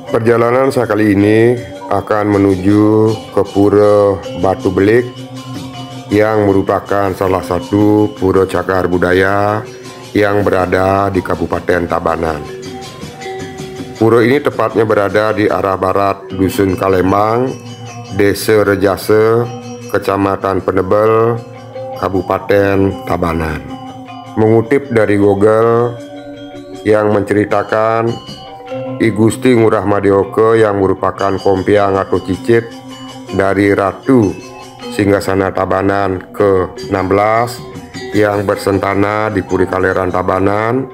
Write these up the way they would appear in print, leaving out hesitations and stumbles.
Perjalanan saya kali ini akan menuju ke Pura Batu Belik yang merupakan salah satu pura cagar budaya yang berada di Kabupaten Tabanan. Pura ini tepatnya berada di arah barat Dusun Kalembang, Desa Rejase, Kecamatan Penebel, Kabupaten Tabanan. Mengutip dari Google yang menceritakan I Gusti Ngurah Madioke yang merupakan kompiang atau cicit dari Ratu Singgasana Tabanan ke-16 yang bersentana di Puri Kaleran Tabanan.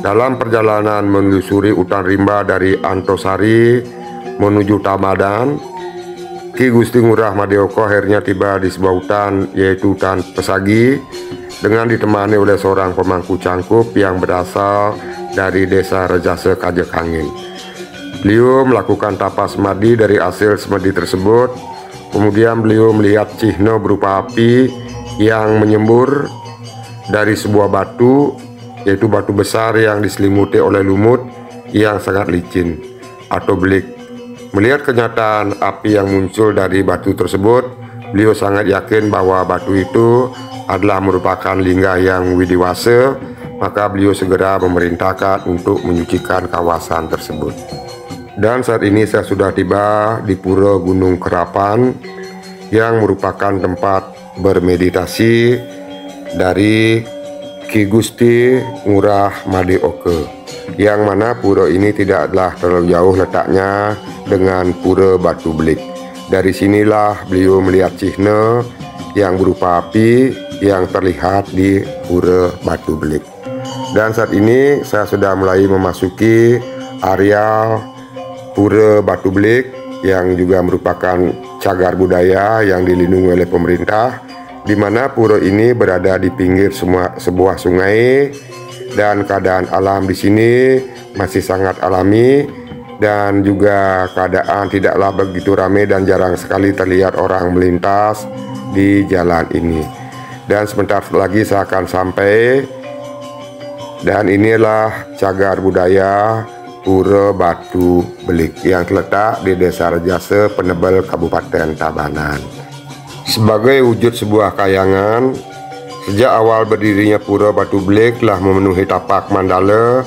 Dalam perjalanan menelusuri hutan rimba dari Antosari menuju Tabanan, Ki Gusti Ngurah Madioke akhirnya tiba di sebuah hutan, yaitu hutan Pesagi, dengan ditemani oleh seorang pemangku cangkup yang berasal dari Desa Rejase Kajekangin. Beliau melakukan tapas semadi dari hasil semadi tersebut. Kemudian beliau melihat cihno berupa api yang menyembur dari sebuah batu, yaitu batu besar yang diselimuti oleh lumut yang sangat licin atau belik. Melihat kenyataan api yang muncul dari batu tersebut, beliau sangat yakin bahwa batu itu adalah merupakan lingga yang widiwasa. Maka beliau segera memerintahkan untuk menyucikan kawasan tersebut. Dan saat ini saya sudah tiba di Pura Gunung Kerapan yang merupakan tempat bermeditasi dari Ki Gusti Ngurah Madioke, yang mana pura ini tidaklah terlalu jauh letaknya dengan Pura Batu Belik. Dari sinilah beliau melihat cihne yang berupa api yang terlihat di Pura Batu Belik. Dan saat ini saya sudah mulai memasuki area Pura Batu Belik yang juga merupakan cagar budaya yang dilindungi oleh pemerintah, di mana pura ini berada di pinggir sebuah sungai, dan keadaan alam di sini masih sangat alami, dan juga keadaan tidaklah begitu ramai dan jarang sekali terlihat orang melintas di jalan ini. Dan sebentar lagi saya akan sampai. Dan inilah cagar budaya Pura Batu Belik yang terletak di Desa Rejase, Penebel, Kabupaten Tabanan. Sebagai wujud sebuah kayangan, sejak awal berdirinya Pura Batu Belik telah memenuhi tapak mandala,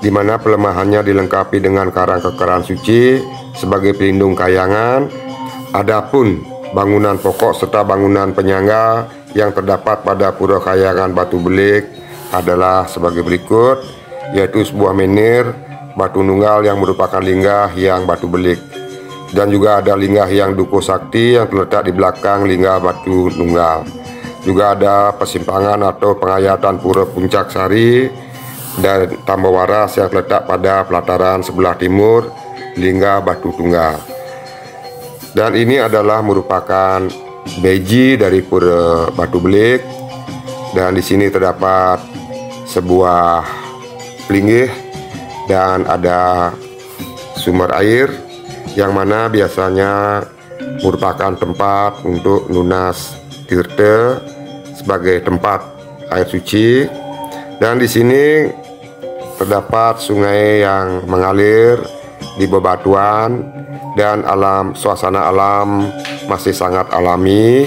di mana pelemahannya dilengkapi dengan karang kekeran suci sebagai pelindung kayangan. Adapun bangunan pokok serta bangunan penyangga yang terdapat pada Pura Kayangan Batu Belik adalah sebagai berikut, yaitu sebuah menhir batu nunggal yang merupakan lingga Hyang Batu Belik, dan juga ada lingga Hyang Duko Sakti yang terletak di belakang lingga batu nunggal. Juga ada persimpangan atau penghayatan Pura Puncak Sari dan Tambah Waras yang terletak pada pelataran sebelah timur lingga batu tunggal. Dan ini adalah merupakan beji dari Pura Batu Belik. Dan di sini terdapat sebuah pelinggih dan ada sumber air yang mana biasanya merupakan tempat untuk lunas tirta sebagai tempat air suci. Dan di sini terdapat sungai yang mengalir di bebatuan, dan suasana alam masih sangat alami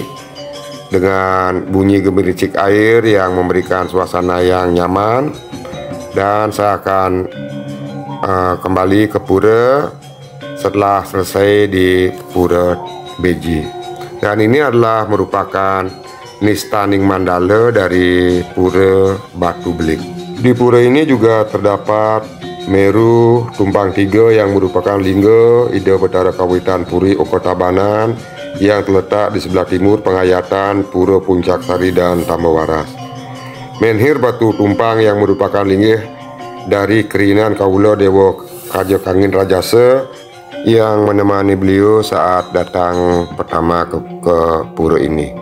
dengan bunyi gemericik air yang memberikan suasana yang nyaman. Dan saya akan kembali ke pura setelah selesai di Pura Beji. Dan ini adalah merupakan nistaning mandala dari Pura Batu Belik. Di pura ini juga terdapat Meru Tumpang Tiga yang merupakan lingga Ida Betara Kawitan Puri Oko Tabanan yang terletak di sebelah timur penghayatan Pura Puncak Sari dan Tambah Waras. Menhir batu tumpang yang merupakan linggih dari kerinan Kaula Dewa Kajekangin Rajase yang menemani beliau saat datang pertama ke pura ini.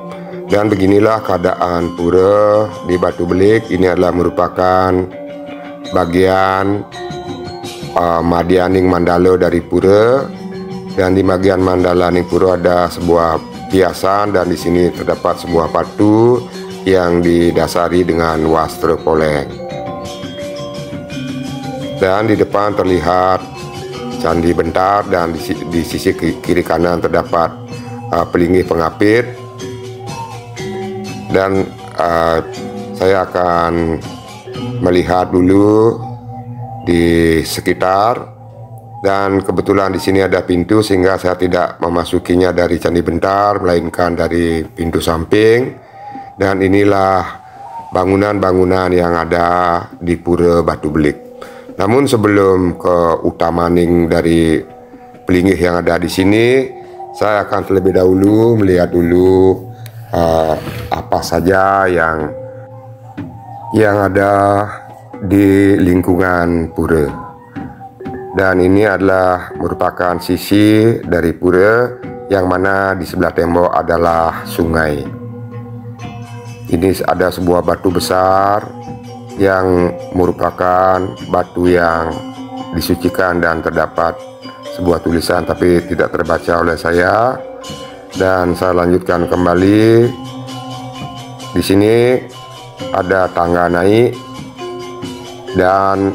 Dan beginilah keadaan pura di Batu Belik. Ini adalah merupakan bagian Madianing Mandala dari pura. Dan di bagian Mandalaning Pura ada sebuah hiasan, dan di sini terdapat sebuah batu yang didasari dengan wastra poleng. Dan di depan terlihat Candi Bentar, dan di sisi kiri kanan terdapat pelinggih pengapit. Dan saya akan melihat dulu di sekitar, dan kebetulan di sini ada pintu sehingga saya tidak memasukinya dari Candi Bentar melainkan dari pintu samping. Dan inilah bangunan-bangunan yang ada di Pura Batu Belik. Namun sebelum ke utamaning dari pelinggih yang ada di sini, saya akan terlebih dahulu melihat dulu apa saja yang ada di lingkungan pura. Dan ini adalah merupakan sisi dari pura yang mana di sebelah tembok adalah sungai. Ini ada sebuah batu besar yang merupakan batu yang disucikan, dan terdapat sebuah tulisan tapi tidak terbaca oleh saya. Dan saya lanjutkan kembali. Di sini ada tangga naik, dan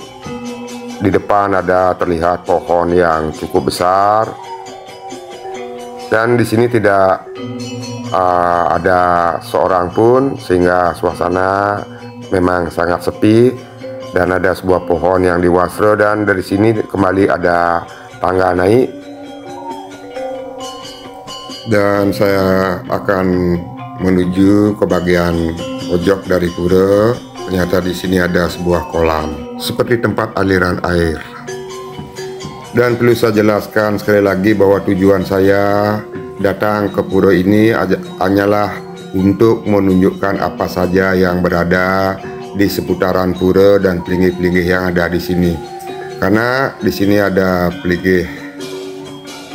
di depan ada terlihat pohon yang cukup besar. Dan di sini tidak ada seorang pun, sehingga suasana memang sangat sepi. Dan ada sebuah pohon yang diwasra, dan dari sini kembali ada tangga naik. Dan saya akan menuju ke bagian pojok dari pura. Ternyata di sini ada sebuah kolam seperti tempat aliran air. Dan perlu saya jelaskan sekali lagi bahwa tujuan saya datang ke pura ini hanyalah untuk menunjukkan apa saja yang berada di seputaran pura dan pelinggih-pelinggih yang ada di sini. Karena di sini ada pelinggih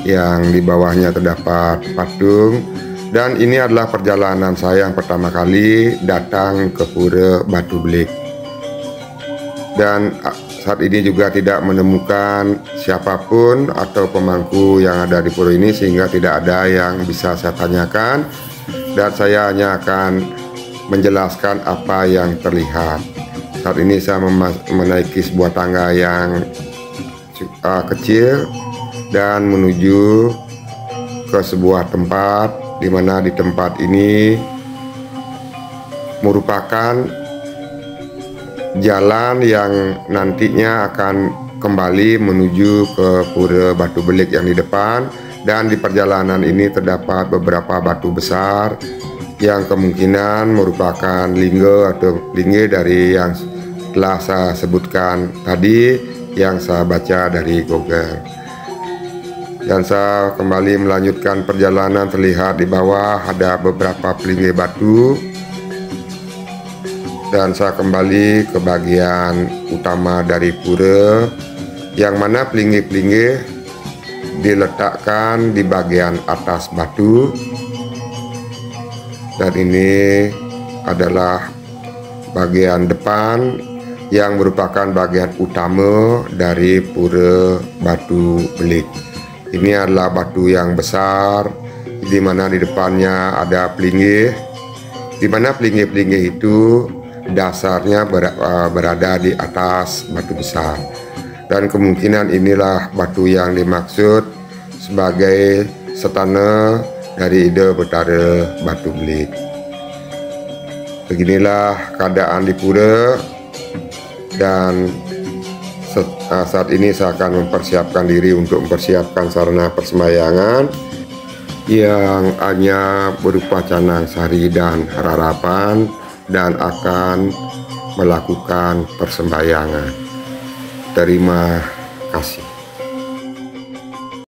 yang di bawahnya terdapat patung, dan ini adalah perjalanan saya yang pertama kali datang ke Pura Batu Belik. Dan saat ini juga tidak menemukan siapapun atau pemangku yang ada di pura ini, sehingga tidak ada yang bisa saya tanyakan, dan saya hanya akan menjelaskan apa yang terlihat. Saat ini saya menaiki sebuah tangga yang kecil dan menuju ke sebuah tempat, di mana di tempat ini merupakan jalan yang nantinya akan kembali menuju ke Pura Batu Belik yang di depan. Dan di perjalanan ini terdapat beberapa batu besar yang kemungkinan merupakan lingga atau pelinggih dari yang telah saya sebutkan tadi, yang saya baca dari Google. Dan saya kembali melanjutkan perjalanan. Terlihat di bawah ada beberapa pelinggih batu. Dan saya kembali ke bagian utama dari pura, yang mana pelinggih-pelinggih diletakkan di bagian atas batu. Dan ini adalah bagian depan yang merupakan bagian utama dari Pura Batu Belik. Ini adalah batu yang besar, di mana di depannya ada pelinggih, di mana pelinggih-pelinggih itu dasarnya berada di atas batu besar. Dan kemungkinan inilah batu yang dimaksud sebagai setana dari Ide Betara Batu Belik. Beginilah keadaan di pura, dan saat ini saya akan mempersiapkan diri untuk mempersiapkan sarana persembahyangan yang hanya berupa canang sari dan harapan, dan akan melakukan persembahyangan. Terima kasih.